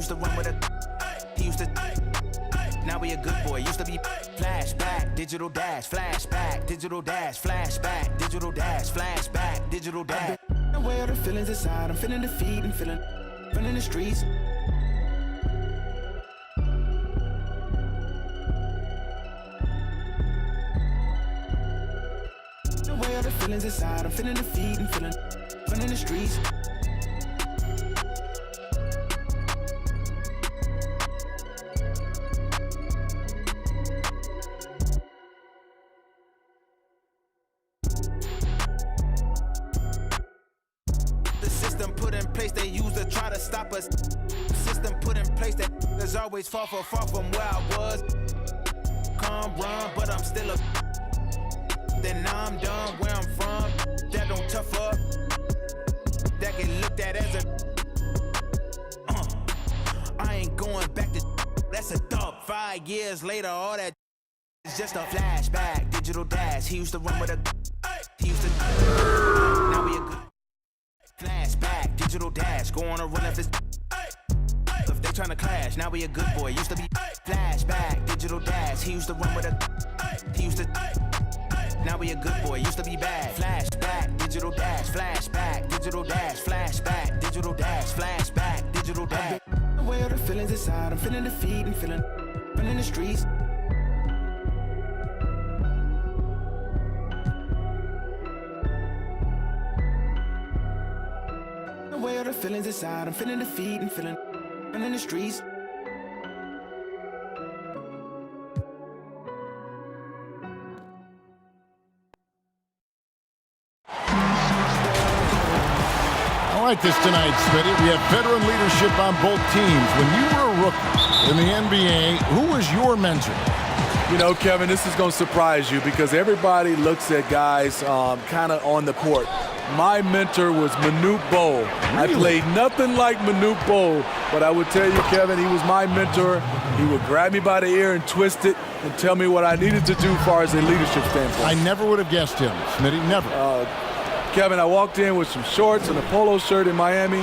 used to run with a. He used to. Now he a good boy. Used to be flashback, digital dash, flashback, digital dash, flashback, digital dash, flashback, digital dash. Where the feelings inside, I'm feeling defeat and feeling running the streets. Where the feelings inside, I'm feeling defeat and feeling running the streets. They use to try to stop us. System put in place that is always far from where I was. Come run, but I'm still a. Then now I'm done where I'm from. That don't tough up. That get looked at as a. I ain't going back to. That's a dub. 5 years later, all that is just a flashback. Digital dash. He used to run with a. He used to. Now we a good. Flashback, digital dash, go on a run if it's. If they tryna clash, now we a good boy. Used to be flashback, digital dash. He used to run with a. He used to. Now we a good boy. Used to be bad. Flashback, digital dash, flashback, digital dash, flashback, digital dash, flashback, digital dash. Where the feelings inside, I'm feeling defeat and feeling running the streets. Where the feelings inside, I'm feeling defeat and feeling running the streets. I like this tonight, Smitty. We have veteran leadership on both teams. When you were a rookie in the NBA, who was your mentor? You know, Kevin, this is going to surprise you because everybody looks at guys kind of on the court. My mentor was Manute Bol. Really? I played nothing like Manute Bol, but I would tell you, Kevin, he was my mentor. He would grab me by the ear and twist it and tell me what I needed to do as far as a leadership standpoint. I never would have guessed him, Smitty, never. Kevin, I walked in with some shorts and a polo shirt in Miami.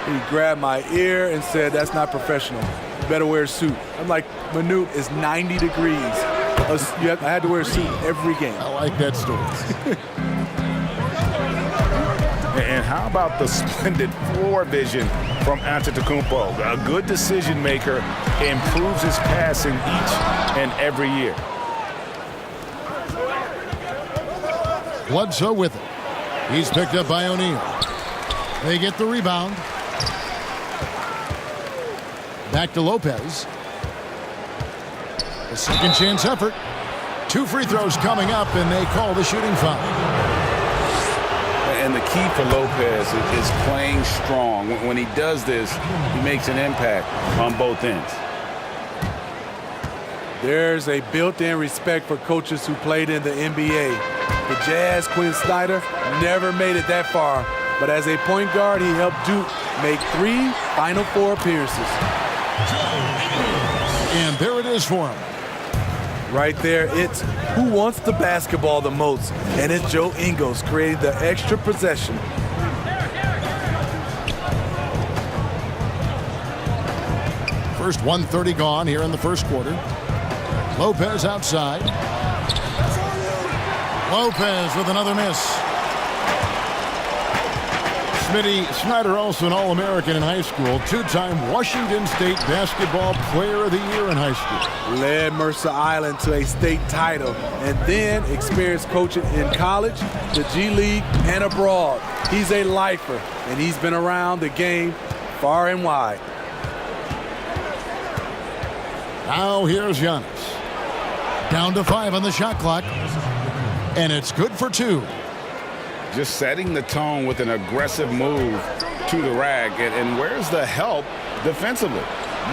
He grabbed my ear and said, "That's not professional. You better wear a suit." I'm like, Manute, it's 90 degrees. I had to wear a suit every game. I like that story. And how about the splendid floor vision from Antetokounmpo? A good decision maker, improves his passing each and every year. Bledsoe with it. He's picked up by O'Neal. They get the rebound. Back to Lopez. A second chance effort. 2 free throws coming up, and they call the shooting foul. And the key for Lopez is playing strong. When he does this, he makes an impact on both ends. There's a built-in respect for coaches who played in the NBA. The Jazz, Quinn Snyder, never made it that far. But as a point guard, he helped Duke make 3 Final Four appearances. And there it is for him. Right there, it's who wants the basketball the most. And it's Joe Ingles creating the extra possession. First 1:30 gone here in the first quarter. Lopez outside. Lopez with another miss. Smitty, Snyder also an All-American in high school, 2-time Washington State Basketball Player of the Year in high school. Led Mercer Island to a state title and then experienced coaching in college, the G League, and abroad. He's a lifer, and he's been around the game far and wide. Now here's Giannis. Down to 5 on the shot clock. And it's good for 2. Just setting the tone with an aggressive move to the rack. And where's the help defensively?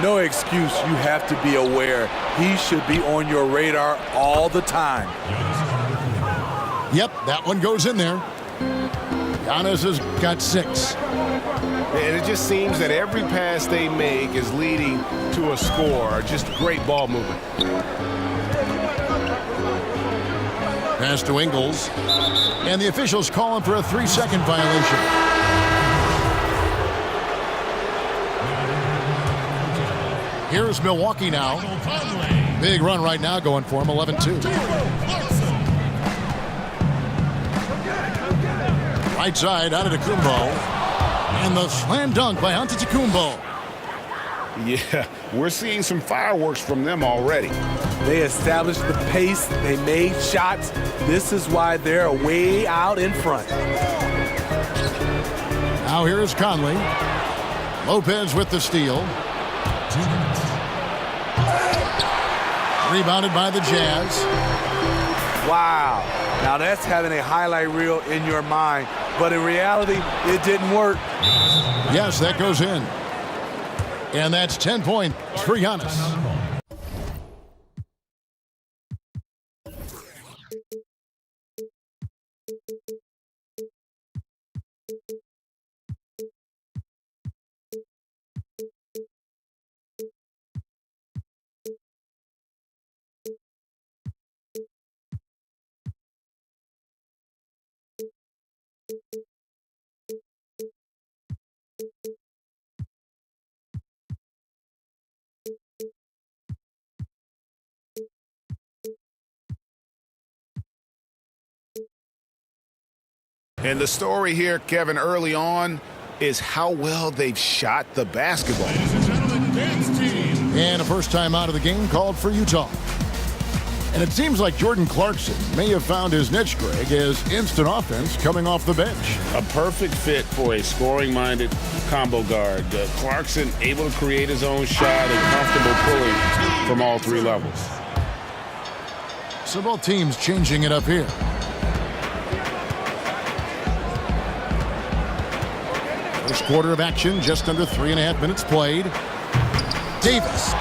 No excuse. You have to be aware. He should be on your radar all the time. Yep, that one goes in there. Giannis has got 6. And it just seems that every pass they make is leading to a score. Just great ball movement. Pass to Ingles. And the officials call him for a 3-second violation. Here's Milwaukee now. Big run right now going for him, 11-2. Right side, Antetokounmpo. And the slam dunk by Antetokounmpo. Yeah, we're seeing some fireworks from them already. They established the pace. They made shots. This is why they're way out in front. Now here's Conley. Lopez with the steal. Rebounded by the Jazz. Wow. Now that's having a highlight reel in your mind. But in reality, it didn't work. Yes, that goes in. And that's 10 points for Giannis. And the story here, Kevin, early on is how well they've shot the basketball. And a first time out of the game called for Utah. And it seems like Jordan Clarkson may have found his niche, Greg, as instant offense coming off the bench. A perfect fit for a scoring-minded combo guard. Clarkson able to create his own shot and comfortable pulling from all three levels. So both teams changing it up here. First quarter of action, just under 3.5 minutes played. Davis.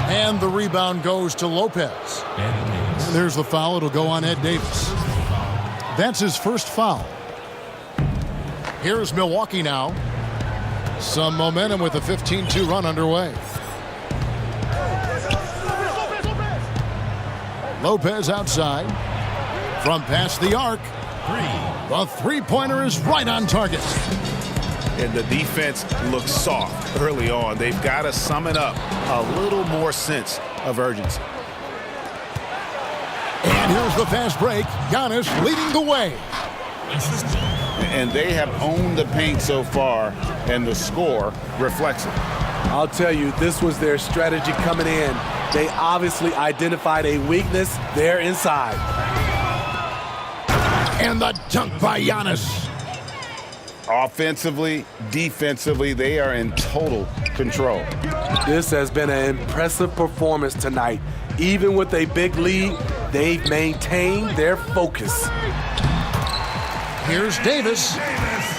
And the rebound goes to Lopez. And there's the foul. It'll go on Ed Davis. That's his first foul. Here's Milwaukee now. Some momentum with a 15-2 run underway. Lopez outside. From past the arc. The three-pointer is right on target. And the defense looks soft early on. They've got to sum it up. A little more sense of urgency. And here's the fast break. Giannis leading the way. And they have owned the paint so far, and the score reflects it. I'll tell you, this was their strategy coming in. They obviously identified a weakness there inside. And the dunk by Giannis. Offensively, defensively, they are in total control. This has been an impressive performance tonight. Even with a big lead, they've maintained their focus. Here's Davis,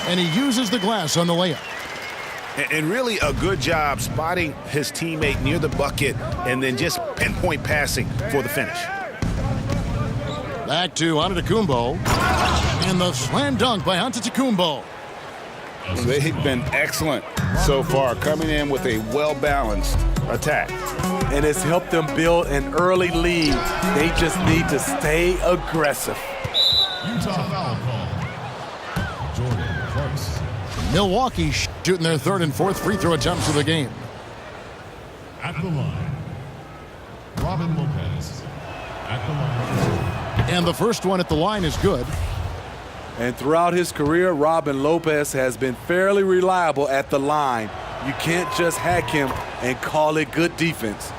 and he uses the glass on the layup. And really a good job spotting his teammate near the bucket and then just pinpoint passing for the finish. Back to Antetokounmpo, and the slam dunk by Antetokounmpo. They've been excellent so far, coming in with a well-balanced attack. And it's helped them build an early lead. They just need to stay aggressive. Utah foul call. Jordan Clarkson. Milwaukee shooting their third and fourth free throw attempts of the game. At the line, Robin Lopez. At the line. And the first one at the line is good. And throughout his career, Robin Lopez has been fairly reliable at the line. You can't just hack him and call it good defense.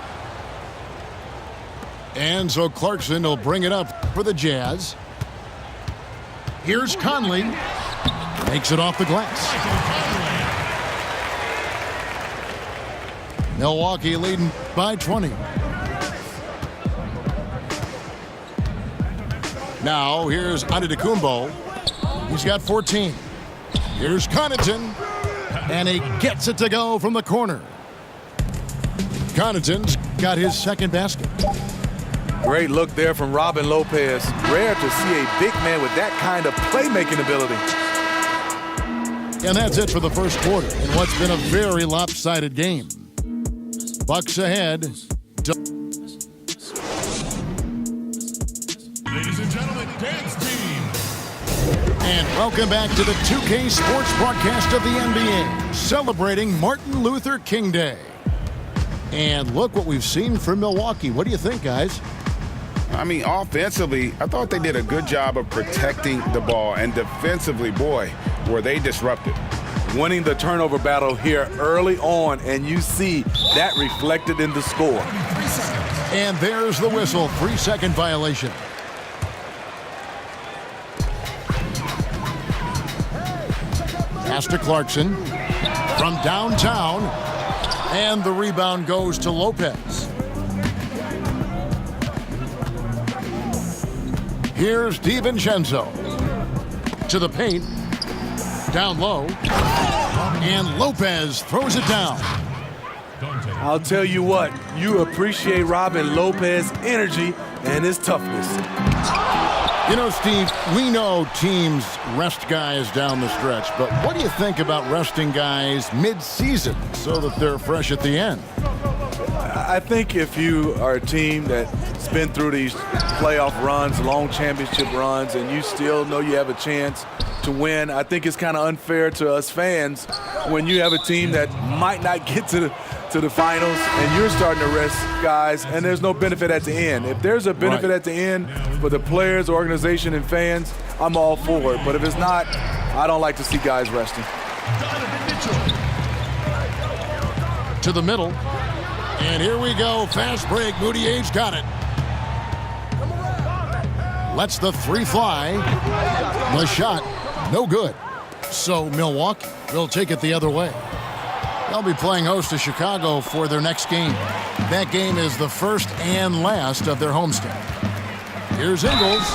And so Clarkson will bring it up for the Jazz. Here's Conley. Makes it off the glass. Milwaukee leading by 20. Now here's Antetokounmpo. He's got 14. Here's Connaughton. And he gets it to go from the corner. Connaughton's got his second basket. Great look there from Robin Lopez. Rare to see a big man with that kind of playmaking ability. And that's it for the first quarter in what's been a very lopsided game. Bucks ahead. Ladies and gentlemen, dance team. And welcome back to the 2K Sports broadcast of the NBA, celebrating Martin Luther King Day. And look what we've seen from Milwaukee. What do you think, guys? I mean, offensively, I thought they did a good job of protecting the ball. And defensively, boy, were they disruptive. Winning the turnover battle here early on, and you see that reflected in the score. And there's the whistle. 3-second violation. Pass to Clarkson from downtown. And the rebound goes to Lopez. Here's DiVincenzo to the paint. Down low. And Lopez throws it down. I'll tell you what, you appreciate Robin Lopez's energy and his toughness. You know, Steve, we know teams rest guys down the stretch, but what do you think about resting guys mid-season so that they're fresh at the end? I think if you are a team that's been through these playoff runs, long championship runs, and you still know you have a chance to win, I think it's kind of unfair to us fans when you have a team that might not get to the finals and you're starting to rest guys and there's no benefit at the end. If there's a benefit at the end for the players, organization, and fans, I'm all for it. But if it's not, I don't like to see guys resting. To the middle. And here we go. Fast break. Moutier's got it. Lets the three fly. The shot, no good. So Milwaukee will take it the other way. They'll be playing host to Chicago for their next game. That game is the first and last of their homestand. Here's Ingles.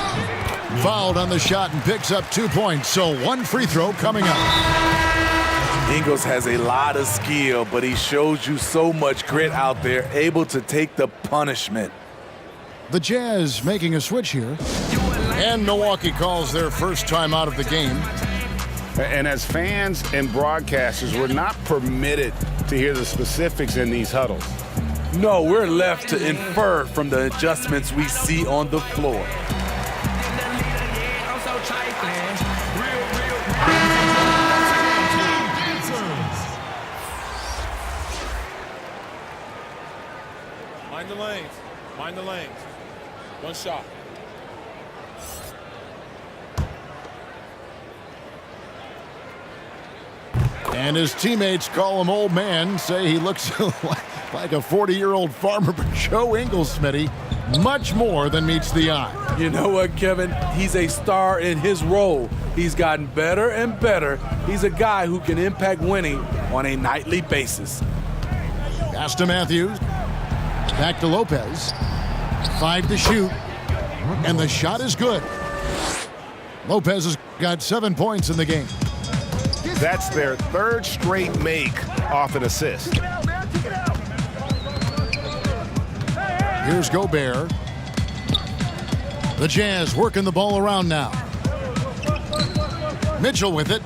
Fouled on the shot and picks up 2 points. So one free throw coming up. Ingles has a lot of skill, but he shows you so much grit out there, able to take the punishment. The Jazz making a switch here. And Milwaukee calls their first time out of the game. And as fans and broadcasters, we're not permitted to hear the specifics in these huddles. No, we're left to infer from the adjustments we see on the floor. Mind the lanes. Mind the lanes. One shot. And his teammates call him old man, say he looks like a 40-year-old farmer, but Joe Ingles, Smitty, much more than meets the eye. You know what, Kevin? He's a star in his role. He's gotten better and better. He's a guy who can impact winning on a nightly basis. Pass to Matthews. Back to Lopez. 5 to shoot. And the shot is good. Lopez has got 7 points in the game. That's their third straight make off an assist. Here's Gobert. The Jazz working the ball around now. Mitchell with it.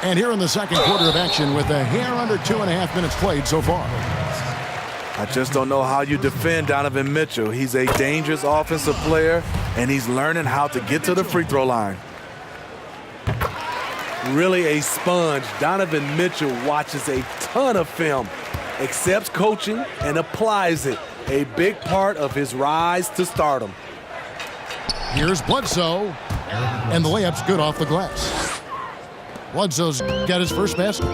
And here in the second quarter of action with a hair under 2.5 minutes played so far. I just don't know how you defend Donovan Mitchell. He's a dangerous offensive player, and he's learning how to get to the free throw line. Really a sponge. Donovan Mitchell watches a ton of film, accepts coaching, and applies it. A big part of his rise to stardom. Here's Bledsoe, and the layup's good off the glass. Bledsoe's got his first basket.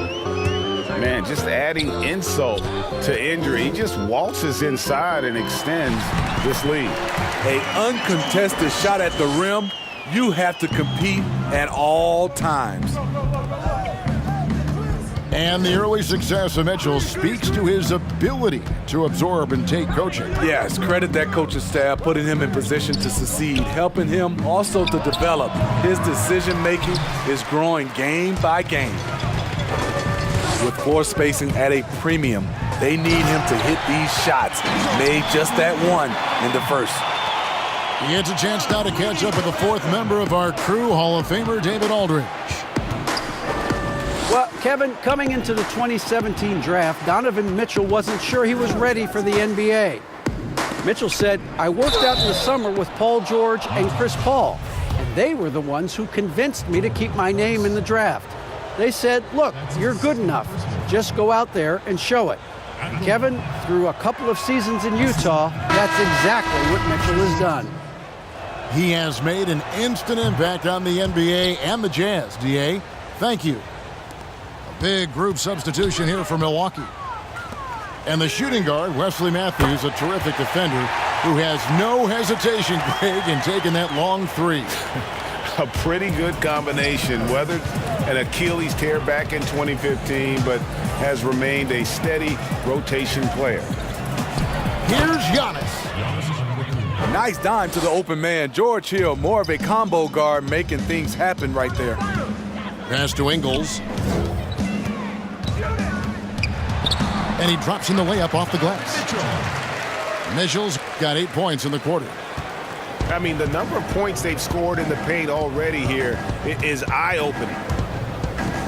Man, just adding insult to injury. He just waltzes inside and extends this lead. An uncontested shot at the rim, you have to compete at all times. And the early success of Mitchell speaks to his ability to absorb and take coaching. Yes, credit that coaching staff, putting him in position to succeed, helping him also to develop. His decision-making is growing game by game. With floor spacing at a premium, they need him to hit these shots. Made just that one in the first. He gets a chance now to catch up with the fourth member of our crew, Hall of Famer David Aldridge. Well, Kevin, coming into the 2017 draft, Donovan Mitchell wasn't sure he was ready for the NBA. Mitchell said, "I worked out in the summer with Paul George and Chris Paul, and they were the ones who convinced me to keep my name in the draft. They said, look, you're good enough. Just go out there and show it. Kevin, through a couple of seasons in Utah, that's exactly what Mitchell has done. He has made an instant impact on the NBA and the Jazz. D.A., thank you. A big group substitution here for Milwaukee. And the shooting guard, Wesley Matthews, a terrific defender who has no hesitation, Greg, in taking that long three. A pretty good combination. Weathered an Achilles tear back in 2015, but has remained a steady rotation player. Here's Giannis. Nice dime to the open man. George Hill, more of a combo guard, making things happen right there. Pass to Ingles. And he drops in the layup off the glass. Mitchell's got 8 points in the quarter. I mean, the number of points they've scored in the paint already here is eye-opening.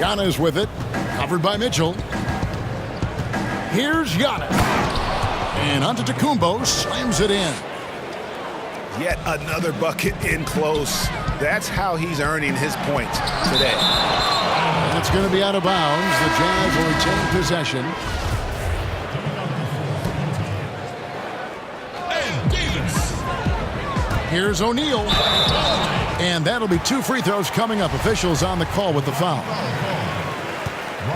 Giannis with it, covered by Mitchell. Here's Giannis. And Antetokounmpo slams it in. Yet another bucket in close. That's how he's earning his points today. That's going to be out of bounds. The Jazz will retain possession. Here's O'Neal. And that'll be 2 free throws coming up. Officials on the call with the foul.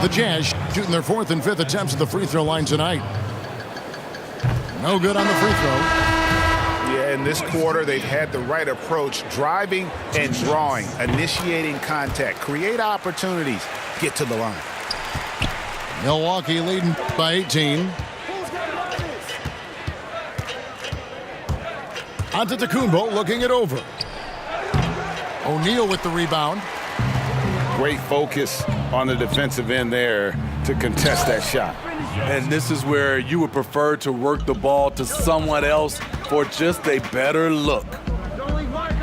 The Jazz shooting their 4th and 5th attempts at the free throw line tonight. No good on the free throw. Yeah, in this quarter, they've had the right approach, driving and drawing, initiating contact, create opportunities, get to the line. Milwaukee leading by 18. Antetokounmpo looking it over. O'Neal with the rebound. Great focus on the defensive end there to contest that shot. And this is where you would prefer to work the ball to someone else for just a better look.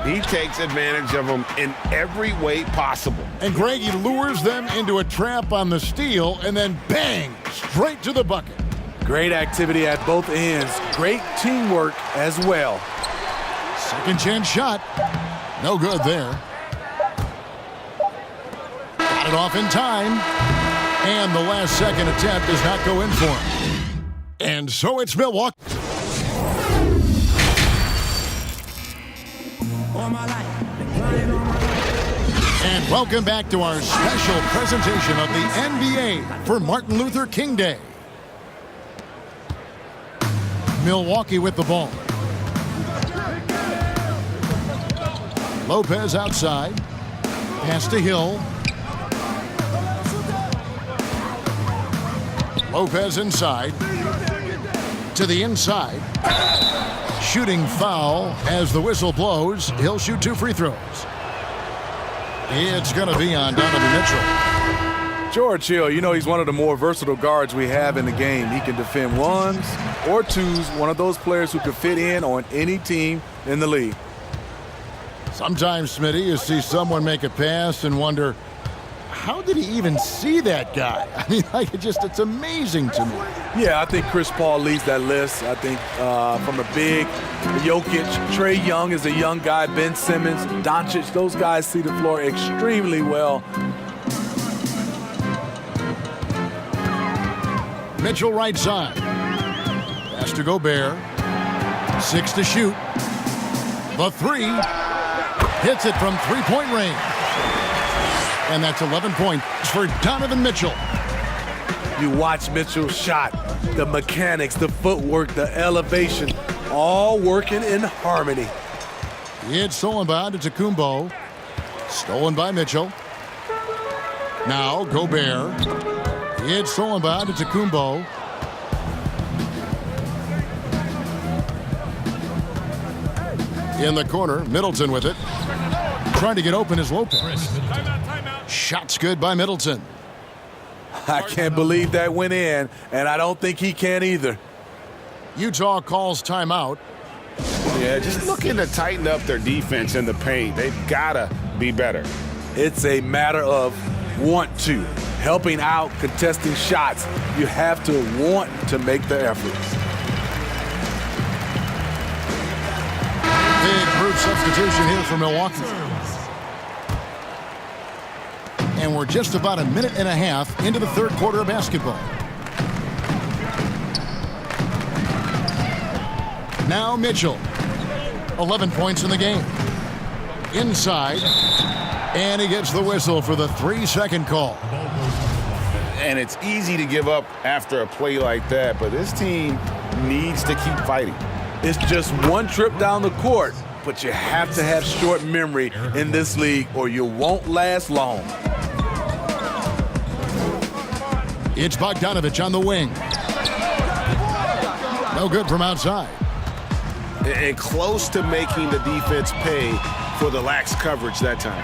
He takes advantage of them in every way possible. And Greg, he lures them into a trap on the steal, and then bang, straight to the bucket. Great activity at both ends. Great teamwork as well. Second chance shot. No good there. Got it off in time. And the last second attempt does not go in for him. And so it's Milwaukee. And welcome back to our special presentation of the NBA for Martin Luther King Day. Milwaukee with the ball. Lopez outside. Pass to Hill. Lopez inside. To the inside. Shooting foul as the whistle blows. He'll shoot 2 free throws. It's going to be on Donovan Mitchell. George Hill, you know, he's one of the more versatile guards we have in the game. He can defend ones or twos, one of those players who can fit in on any team in the league. Sometimes, Smitty, you see someone make a pass and wonder, how did he even see that guy? I mean, it's amazing to me. Yeah, I think Chris Paul leads that list. I think from the big, Jokic, Trae Young is a young guy, Ben Simmons, Doncic, those guys see the floor extremely well. Mitchell right side. Pass to Gobert. 6 to shoot. The 3. Hits it from 3-point range. And that's 11 points for Donovan Mitchell. You watch Mitchell's shot, the mechanics, the footwork, the elevation, all working in harmony. It's stolen by Antetokounmpo. Stolen by Mitchell. Now Gobert. It's stolen by Antetokounmpo. In the corner, Middleton with it. Trying to get open is Lopez. Shot's good by Middleton. I can't believe that went in, and I don't think he can either. Utah calls timeout. Yeah, just looking to tighten up their defense in the paint. They've got to be better. It's a matter of want to. Helping out, contesting shots. You have to want to make the effort. Big group substitution here for Milwaukee. And we're just about a minute and a half into the third quarter of basketball. Now Mitchell. 11 points in the game. Inside. And he gets the whistle for the 3-second call. And it's easy to give up after a play like that, but this team needs to keep fighting. It's just one trip down the court, but you have to have short memory in this league or you won't last long. It's Bogdanovich on the wing. No good from outside. And close to making the defense pay for the lax coverage that time.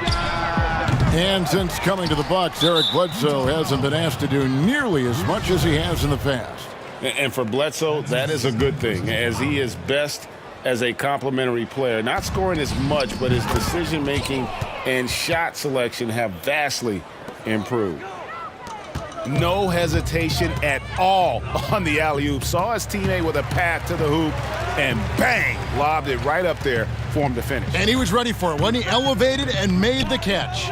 And since coming to the Bucks, Eric Bledsoe hasn't been asked to do nearly as much as he has in the past. And for Bledsoe, that is a good thing, as he is best as a complementary player. Not scoring as much, but his decision-making and shot selection have vastly improved. No hesitation at all on the alley-oop. Saw his teammate with a path to the hoop, and bang, lobbed it right up there for him to finish. And he was ready for it when he elevated and made the catch.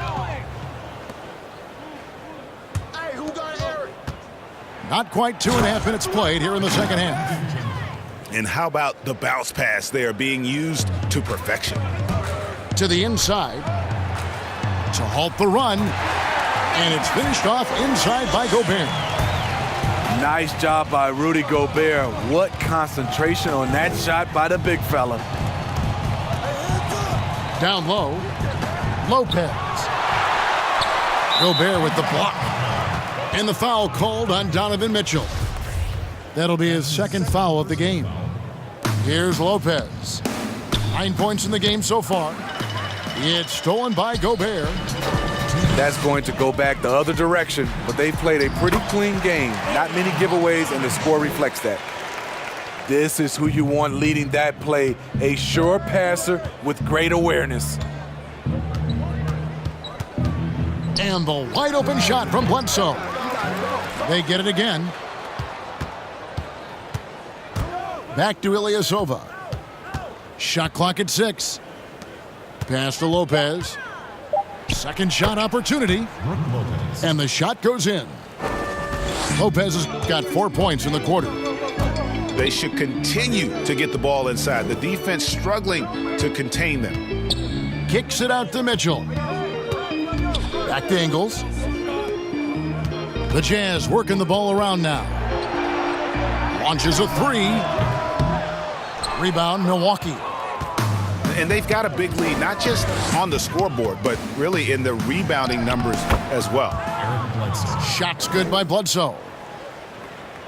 Not quite 2.5 minutes played here in the second half. And how about the bounce pass there being used to perfection? To the inside to halt the run, and it's finished off inside by Gobert. Nice job by Rudy Gobert. What concentration on that shot by the big fella. Down low, Lopez. Gobert with the block. And the foul called on Donovan Mitchell. That'll be his second foul of the game. Here's Lopez. 9 points in the game so far. It's stolen by Gobert. That's going to go back the other direction, but they played a pretty clean game. Not many giveaways, and the score reflects that. This is who you want leading that play, a sure passer with great awareness. And the wide open shot from Bledsoe. They get it again. Back to Ilyasova. Shot clock at 6. Pass to Lopez. Second shot opportunity. And the shot goes in. Lopez has got 4 points in the quarter. They should continue to get the ball inside. The defense struggling to contain them. Kicks it out to Mitchell. Back to Ingles. The Jazz working the ball around now. Launches a 3. Rebound, Milwaukee. And they've got a big lead, not just on the scoreboard, but really in the rebounding numbers as well. Shots good by Bledsoe.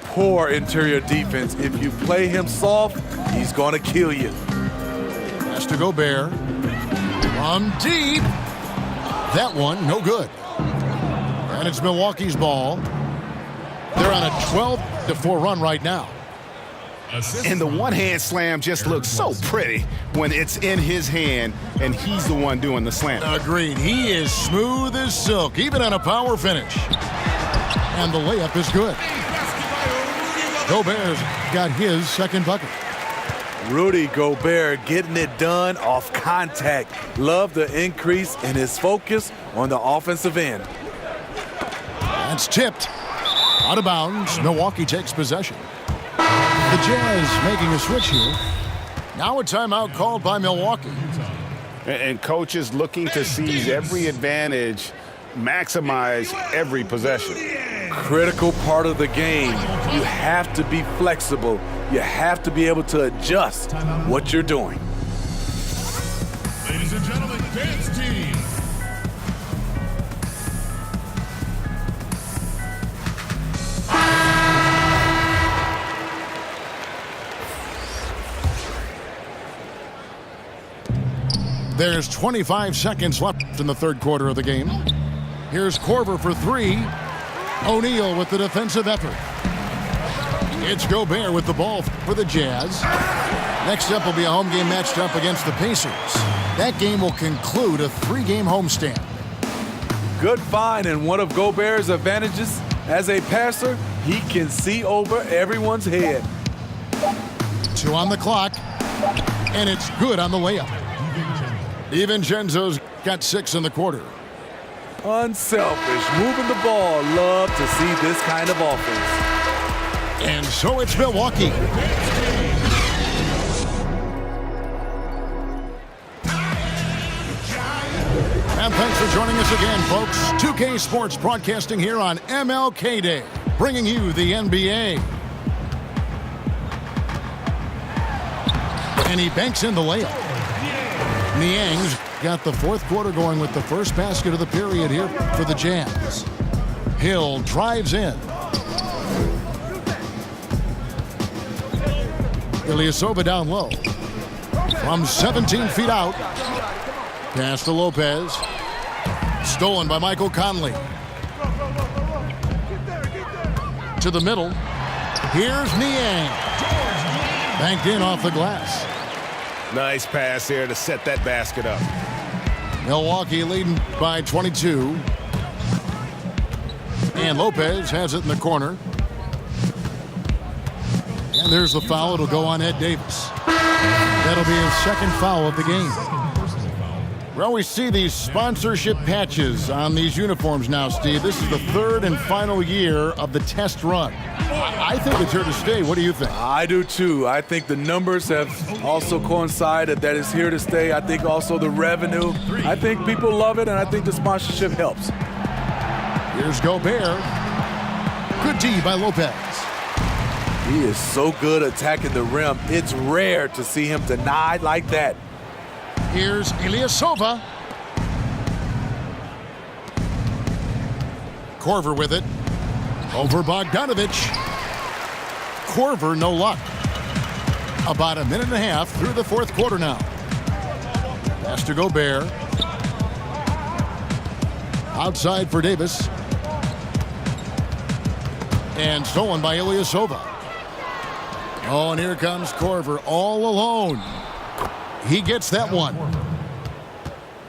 Poor interior defense. If you play him soft, he's going to kill you. Pass to Gobert. From deep. That one, no good. And it's Milwaukee's ball. They're on a 12-4 run right now. And the one-hand slam just looks so pretty when it's in his hand and he's the one doing the slam. Agreed. He is smooth as silk, even on a power finish. And the layup is good. Gobert's got his second bucket. Rudy Gobert getting it done off contact. Love the increase in his focus on the offensive end. That's tipped. Out of bounds. Milwaukee takes possession. The Jazz making a switch here. Now a timeout called by Milwaukee. And coaches looking to seize every advantage, maximize every possession. Critical part of the game. You have to be flexible. You have to be able to adjust what you're doing. Ladies and gentlemen, dance team. There's 25 seconds left in the third quarter of the game. Here's Korver for 3. O'Neal with the defensive effort. It's Gobert with the ball for the Jazz. Next up will be a home game matched up against the Pacers. That game will conclude a 3-game homestand. Good find, and one of Gobert's advantages as a passer, he can see over everyone's head. 2 on the clock, and it's good on the layup. DiVincenzo's got 6 in the quarter. Unselfish, moving the ball. Love to see this kind of offense. And so it's Milwaukee. And thanks for joining us again, folks. 2K Sports broadcasting here on MLK Day, bringing you the NBA. And he banks in the layup. Niang's got the fourth quarter going with the first basket of the period here for the Jazz. Hill drives in. Ilyasova down low. From 17 feet out. Pass to Lopez. Stolen by Michael Conley. To the middle. Here's Niang. Banked in off the glass. Nice pass here to set that basket up. Milwaukee leading by 22. And Lopez has it in the corner. And there's the foul. It'll go on Ed Davis. That'll be his second foul of the game. Well, we see these sponsorship patches on these uniforms now, Steve. This is the third and final year of the test run. I think it's here to stay. What do you think? I do too. I think the numbers have also coincided that it's here to stay. I think also the revenue. I think people love it, and I think the sponsorship helps. Here's Gobert. Good D by Lopez. He is so good attacking the rim. It's rare to see him denied like that. Here's Ilyasova. Korver with it. Over Bogdanovic. Korver, no luck. About a minute and a half through the fourth quarter now. Pass to Gobert. Outside for Davis. And stolen by Ilyasova. Oh, and here comes Korver all alone. He gets that one.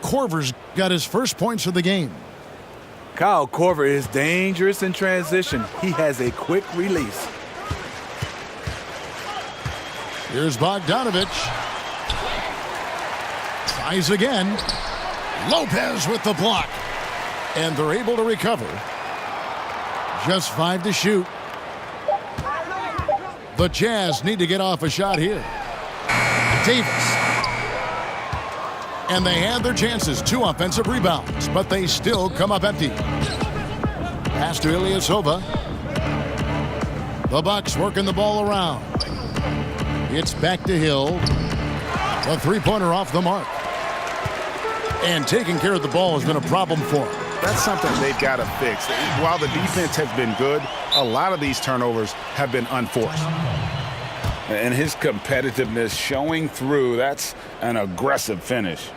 Korver's got his first points of the game. Kyle Korver is dangerous in transition. He has a quick release. Here's Bogdanovic. Tries again. Lopez with the block. And they're able to recover. Just 5 to shoot. The Jazz need to get off a shot here. Davis. And they had their chances. 2 offensive rebounds, but they still come up empty. Pass to Ilyasova. The Bucks working the ball around. It's back to Hill. A three-pointer off the mark. And taking care of the ball has been a problem for him. That's something they've got to fix. While the defense has been good, a lot of these turnovers have been unforced. And his competitiveness showing through. That's an aggressive finish.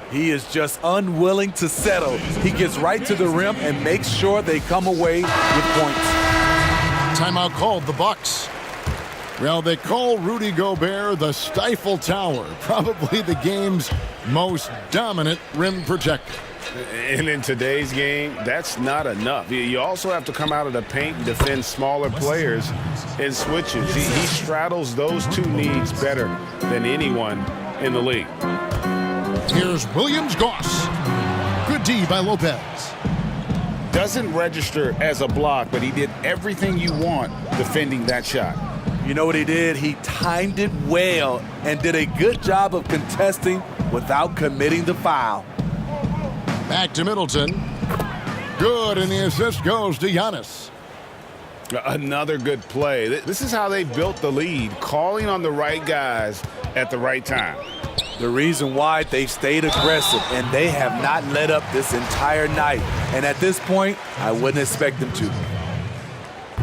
He is just unwilling to settle. He gets right to the rim and makes sure they come away with points. Timeout called, the Bucks. Well, they call Rudy Gobert the Stifle Tower, probably the game's most dominant rim protector. And in today's game, that's not enough. You also have to come out of the paint and defend smaller players in switches. He straddles those two needs better than anyone in the league. Here's Williams-Goss. Good D by Lopez. Doesn't register as a block, but he did everything you want defending that shot. You know what he did? He timed it well and did a good job of contesting without committing the foul. Back to Middleton. Good, and the assist goes to Giannis. Another good play. This is how they built the lead, calling on the right guys at the right time. The reason why they've stayed aggressive, and they have not let up this entire night. And at this point, I wouldn't expect them to.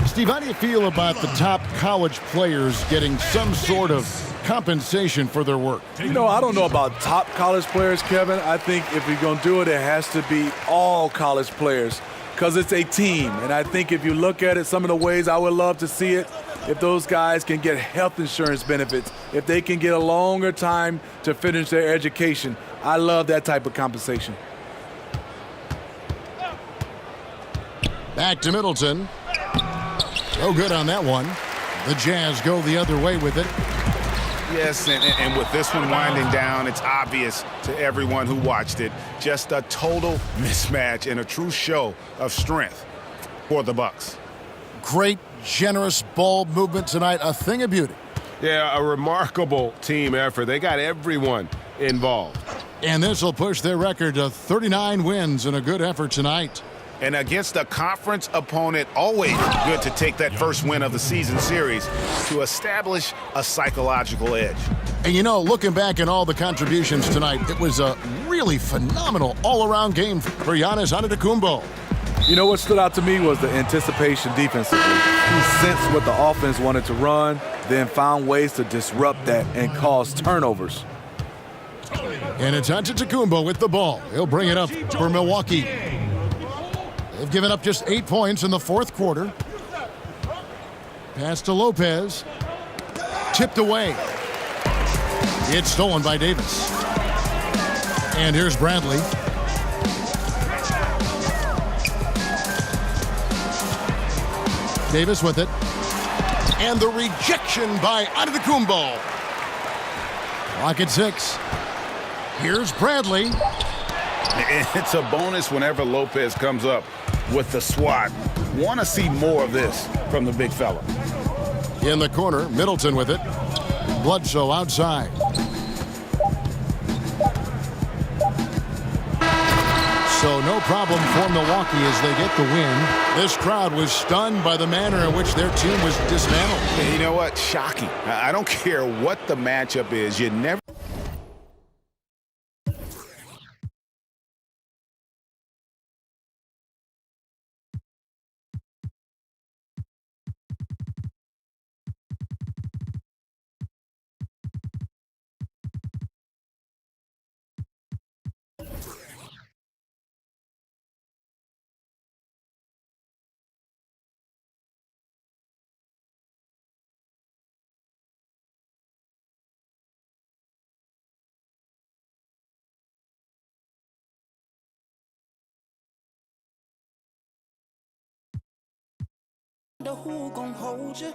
Steve, how do you feel about the top college players getting some sort of compensation for their work? You know, I don't know about top college players, Kevin. I think if you're going to do it, it has to be all college players because it's a team. And I think if you look at it, some of the ways I would love to see it, if those guys can get health insurance benefits, if they can get a longer time to finish their education, I love that type of compensation. Back to Middleton. No good on that one. The Jazz go the other way with it. Yes, and with this one winding down, it's obvious to everyone who watched it Just a total mismatch and a true show of strength for the Bucks. Great, generous ball movement tonight. A thing of beauty. Yeah, a remarkable team effort. They got everyone involved. And this will push their record to 39 wins in a good effort tonight. And against a conference opponent, always good to take that first win of the season series to establish a psychological edge. And you know, looking back at all the contributions tonight, it was a really phenomenal all-around game for Giannis Antetokounmpo. You know what stood out to me was the anticipation defensively. He sensed what the offense wanted to run, then found ways to disrupt that and cause turnovers. And it's Antetokounmpo with the ball. He'll bring it up for Milwaukee. They've given up just 8 points in the fourth quarter. Pass to Lopez. Tipped away. It's stolen by Davis. And here's Bradley. Davis with it. And the rejection by Antetokounmpo. Clock at 6. Here's Bradley. It's a bonus whenever Lopez comes up with the swat. Want to see more of this from the big fella. In the corner, Middleton with it. Bledsoe outside. So no problem for Milwaukee as they get the win. This crowd was stunned by the manner in which their team was dismantled. You know what? Shocking. I don't care what the matchup is. You never... Who gon' hold you?